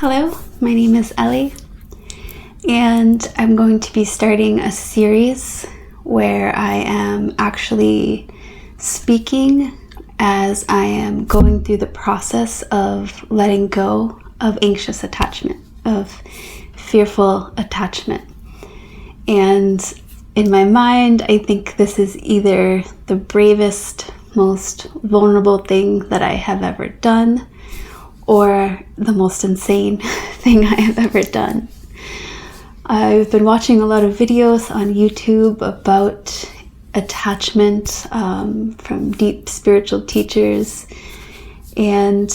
Hello, my name is Ellie, and I'm going to be starting a series where I am actually speaking as I am going through the process of letting go of anxious attachment, of fearful attachment. And in my mind, I think this is either the bravest, most vulnerable thing that I have ever done, or the most insane thing I have ever done. I've been watching a lot of videos on YouTube about attachment from deep spiritual teachers, and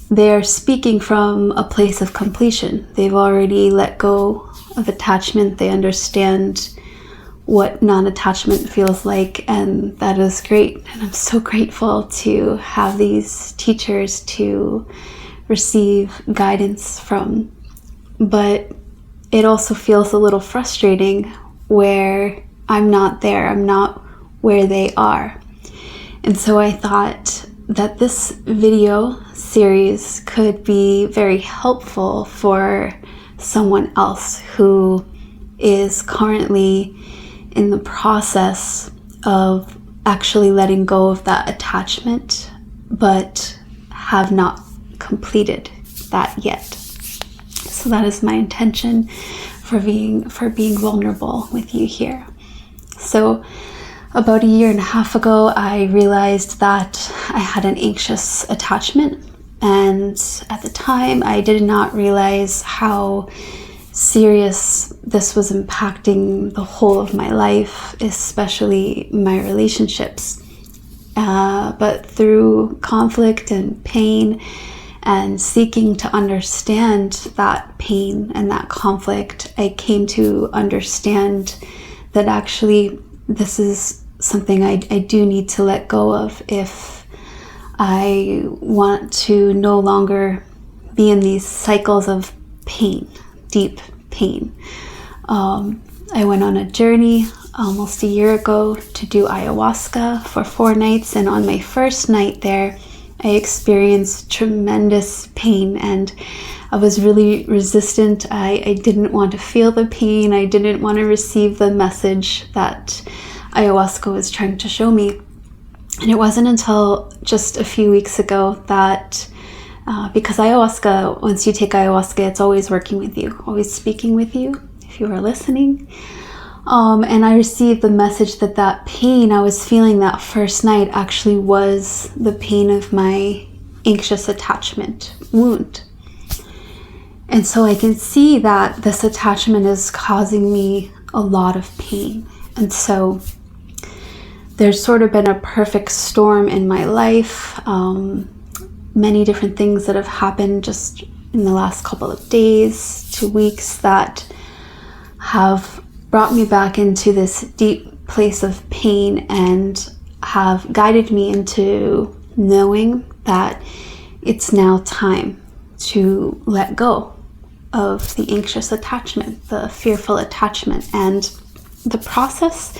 they are speaking from a place of completion. They've already let go of attachment. They understand what non-attachment feels like, and that is great. And I'm so grateful to have these teachers to receive guidance from. But it also feels a little frustrating where I'm not there. I'm not where they are. And so I thought that this video series could be very helpful for someone else who is currently in the process of actually letting go of that attachment, but have not completed that yet. So that is my intention for being vulnerable with you here. So about a year and a half ago, I realized that I had an anxious attachment, and at the time I did not realize how serious this was impacting the whole of my life, especially my relationships. But through conflict and pain and seeking to understand that pain and that conflict, I came to understand that actually this is something I do need to let go of if I want to no longer be in these cycles of pain, deep pain. I went on a journey almost a year ago to do ayahuasca for 4 nights, and on my first night there, I experienced tremendous pain, and I was really resistant. I didn't want to feel the pain. I didn't want to receive the message that ayahuasca was trying to show me. And it wasn't until just a few weeks ago that because ayahuasca, once you take ayahuasca, it's always working with you, always speaking with you, if you are listening. And I received the message that that pain I was feeling that first night actually was the pain of my anxious attachment wound. And so I can see that this attachment is causing me a lot of pain. And so there's sort of been a perfect storm in my life. Many different things that have happened just in the last couple of days to weeks that have brought me back into this deep place of pain and have guided me into knowing that it's now time to let go of the anxious attachment, the fearful attachment. And the process,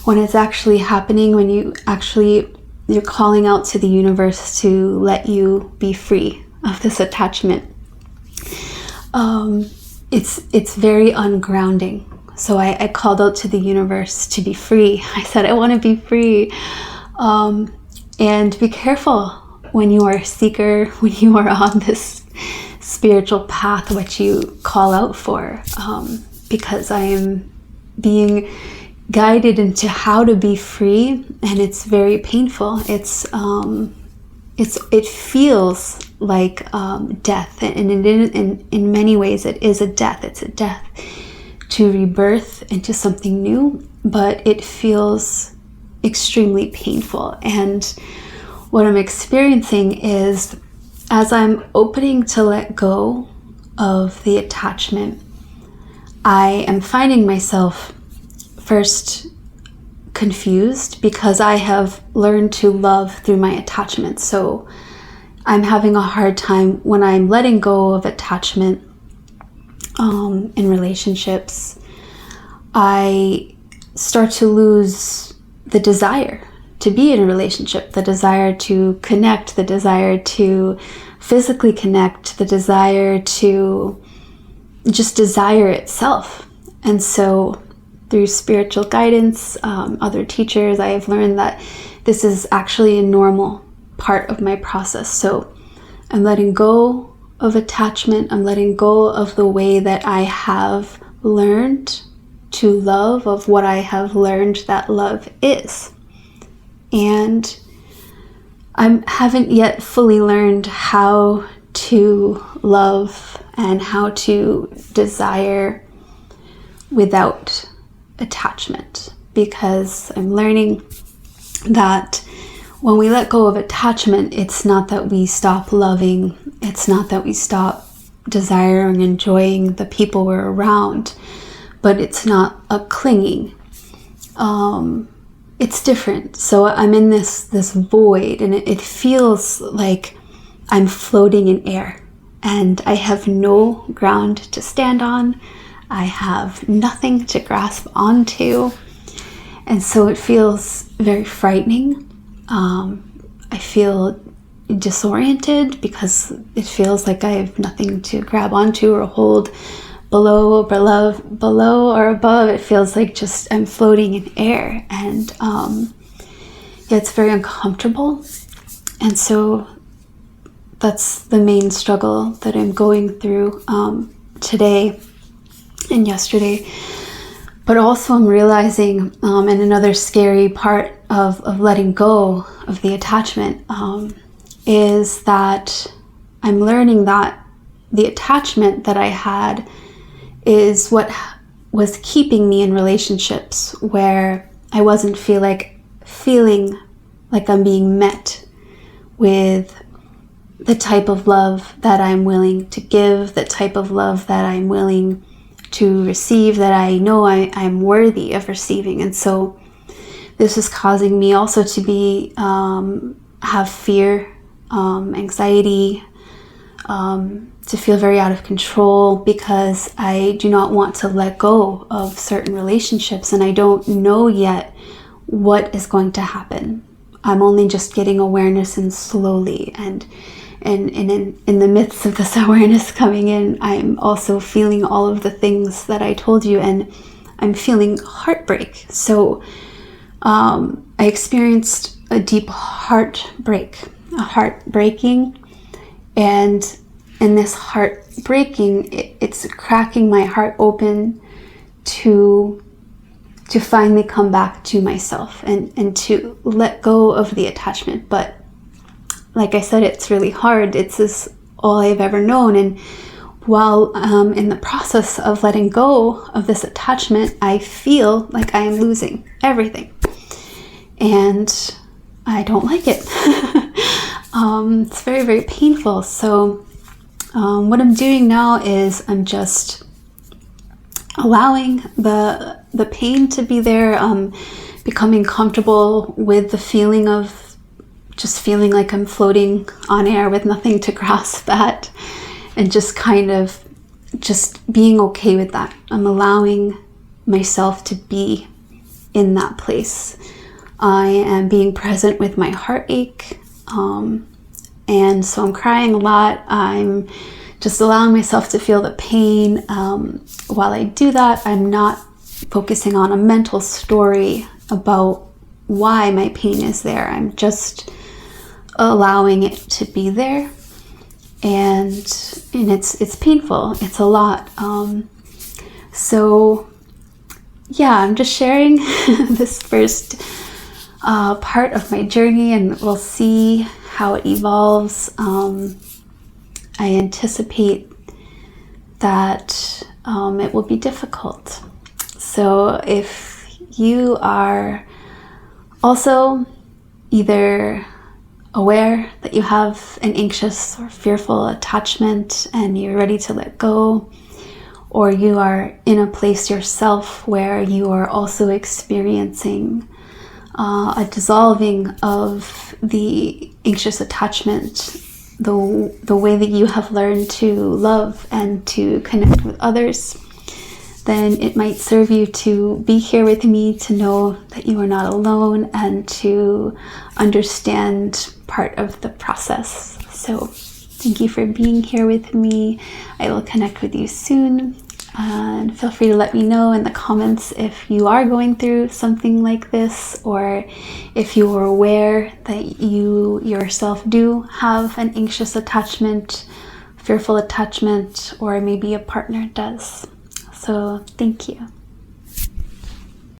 when it's actually happening, when you're calling out to the universe to let you be free of this attachment, it's very ungrounding. So I called out to the universe to be free. I said, I want to be free. And be careful when you are a seeker, when you are on this spiritual path, what you call out for, because I am being guided into how to be free, and it's very painful. It feels like death, and in many ways it is a death. It's a death to rebirth into something new, but it feels extremely painful. And what I'm experiencing is, as I'm opening to let go of the attachment, I am finding myself first confused because I have learned to love through my attachment. So I'm having a hard time when I'm letting go of attachment in relationships. I start to lose the desire to be in a relationship, the desire to connect, the desire to physically connect, the desire to just desire itself. And so through spiritual guidance, other teachers, I have learned that this is actually a normal part of my process. So I'm letting go of attachment. I'm letting go of the way that I have learned to love, of what I have learned that love is. And I haven't yet fully learned how to love and how to desire without attachment, because I'm learning that when we let go of attachment, it's not that we stop loving, it's not that we stop desiring, enjoying the people we're around, but it's not a clinging. It's different. So I'm in this void, and it feels like I'm floating in air, and I have no ground to stand on. I have nothing to grasp onto, and so it feels very frightening. I feel disoriented because it feels like I have nothing to grab onto or hold. Below or above, it feels like just I'm floating in air, and it's very uncomfortable. And so that's the main struggle that I'm going through today and yesterday. But also I'm realizing, and another scary part of letting go of the attachment is that I'm learning that the attachment that I had is what was keeping me in relationships where I wasn't feeling like I'm being met with the type of love that I'm willing to give, the type of love that I'm willing to receive, that I know I'm worthy of receiving. And so this is causing me also to be have fear, anxiety, to feel very out of control, because I do not want to let go of certain relationships, and I don't know yet what is going to happen. I'm only just getting awareness, and slowly, and in the midst of this awareness coming in, I'm also feeling all of the things that I told you, and I'm feeling heartbreak. So I experienced a deep heartbreaking, and in this heartbreaking, it's cracking my heart open to finally come back to myself and to let go of the attachment. But like I said, it's really hard. It's this all I've ever known. And while in the process of letting go of this attachment, I feel like I am losing everything. And I don't like it. It's very, very painful. So what I'm doing now is I'm just allowing the pain to be there, becoming comfortable with the feeling of just feeling like I'm floating on air with nothing to grasp at, and just kind of just being okay with that. I'm allowing myself to be in that place. I am being present with my heartache, and so I'm crying a lot. I'm just allowing myself to feel the pain. While I do that, I'm not focusing on a mental story about why my pain is there. I'm just allowing it to be there, and it's painful. It's a lot. So yeah, I'm just sharing this first part of my journey, and we'll see how it evolves. I anticipate that it will be difficult. So if you are also either aware that you have an anxious or fearful attachment and you're ready to let go, or you are in a place yourself where you are also experiencing a dissolving of the anxious attachment, the way that you have learned to love and to connect with others, then it might serve you to be here with me, to know that you are not alone, and to understand part of the process. So Thank you for being here with me. I will connect with you soon. And feel free to let me know in the comments if you are going through something like this, or if you are aware that you yourself do have an anxious attachment, fearful attachment, or maybe a partner does. So thank you.